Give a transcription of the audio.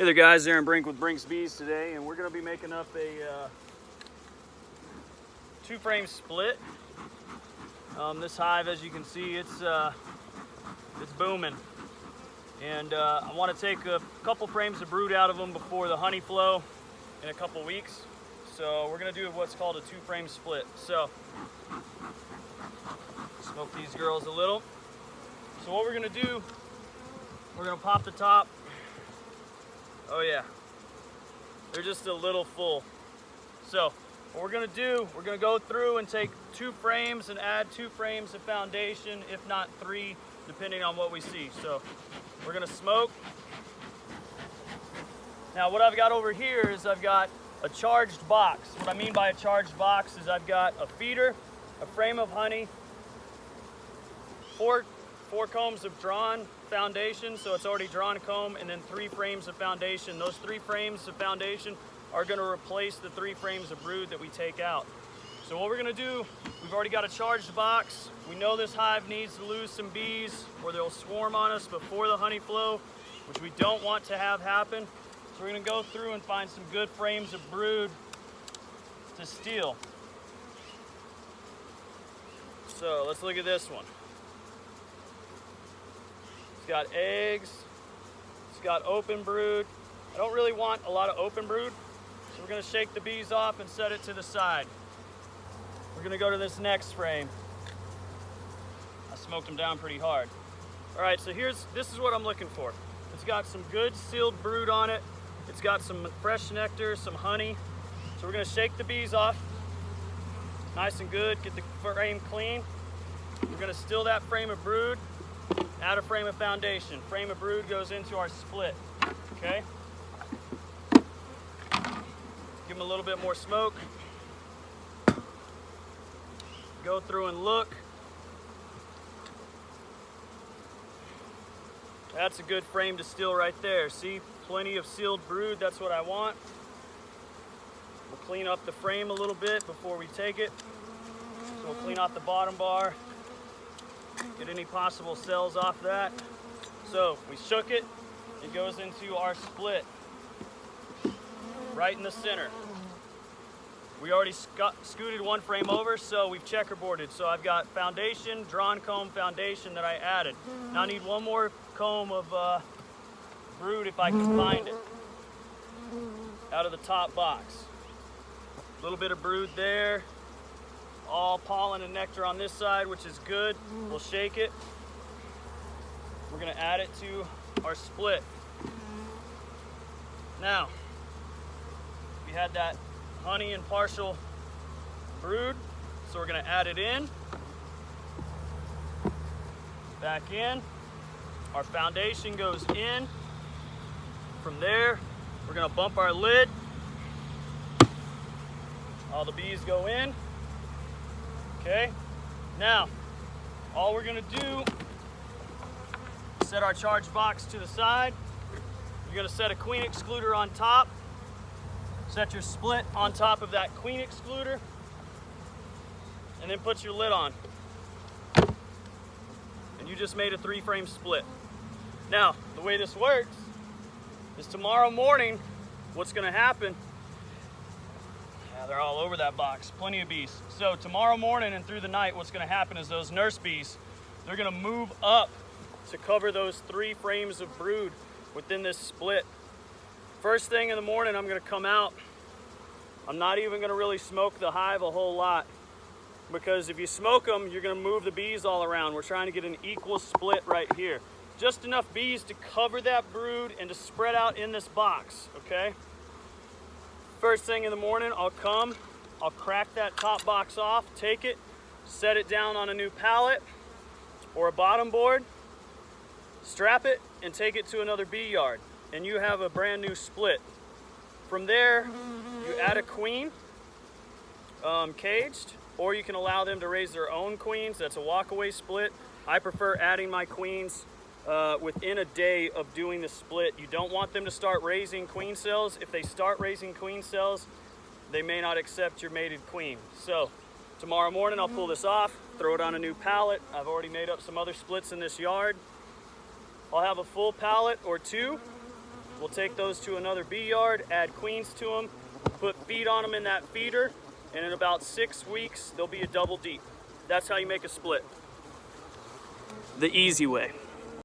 Hey there guys, Aaron Brink with Brink's Bees today, and we're going to be making up a two-frame split. This hive, as you can see, it's booming. And I want to take a couple frames of brood out of them before the honey flow in a couple weeks. So we're going to do what's called a two-frame split. So, smoke these girls a little. So what we're going to do, we're going to pop the top. Oh yeah, they're just a little full. So what we're gonna do, we're gonna go through and take 2 frames and add 2 frames of foundation, if not 3, depending on what we see. So we're gonna smoke. Now what I've got over here is I've got a charged box. What I mean by a charged box is I've got a feeder, a frame of honey, four combs of drawn foundation, so it's already drawn comb, and then 3 frames of foundation. Those 3 frames of foundation are going to replace the 3 frames of brood that we take out. So what we're going to do, we've already got a charged box. We know this hive needs to lose some bees or they'll swarm on us before the honey flow, which we don't want to have happen. So we're going to go through and find some good frames of brood to steal. So let's look at this one. It's got eggs, it's got open brood. I don't really want a lot of open brood, so we're gonna shake the bees off and set it to the side. We're gonna go to this next frame. I smoked them down pretty hard. All right, so this is what I'm looking for. It's got some good sealed brood on it. It's got some fresh nectar, some honey. So we're gonna shake the bees off, nice and good, get the frame clean. We're gonna still that frame of brood, add a frame of foundation. Frame of brood goes into our split, okay? Give them a little bit more smoke. Go through and look. That's a good frame to steal right there. See, plenty of sealed brood, that's what I want. We'll clean up the frame a little bit before we take it. So we'll clean off the bottom bar, get any possible cells off that. So we shook it, it goes into our split, right in the center. We already scooted 1 frame over, so we've checkerboarded. So I've got foundation, drawn comb foundation that I added. Now I need 1 more comb of brood if I can find it, out of the top box. A little bit of brood there. All pollen and nectar on this side, which is good. We'll shake it. We're gonna add it to our split. Now, we had that honey and partial brood, so we're gonna add it in. Back in. Our foundation goes in. From there, we're gonna bump our lid. All the bees go in. Okay, now all we're gonna do is set our charge box to the side. You're gonna set a queen excluder on top. Set your split on top of that queen excluder, and then put your lid on. And you just made a 3-frame split. Now, the way this works is tomorrow morning, what's gonna happen, they're all over that box, plenty of bees. So tomorrow morning and through the night, what's gonna happen is those nurse bees, they're gonna move up to cover those 3 frames of brood within this split. First thing in the morning, I'm gonna come out. I'm not even gonna really smoke the hive a whole lot, because if you smoke them, you're gonna move the bees all around. We're trying to get an equal split right here. Just enough bees to cover that brood and to spread out in this box, okay? First thing in the morning, I'll crack that top box off, take it, set it down on a new pallet or a bottom board, strap it, and take it to another bee yard, and you have a brand new split. From there, you add a queen, caged, or you can allow them to raise their own queens. That's a walkaway split. I prefer adding my queens within a day of doing the split. You don't want them to start raising queen cells. If they start raising queen cells, they may not accept your mated queen. So tomorrow morning I'll pull this off, throw it on a new pallet. I've already made up some other splits in this yard. I'll have a full pallet or 2 We'll take those to another bee yard, add queens to them, put feed on them in that feeder, and in about 6 weeks, they'll be a double deep. That's how you make a split. The easy way.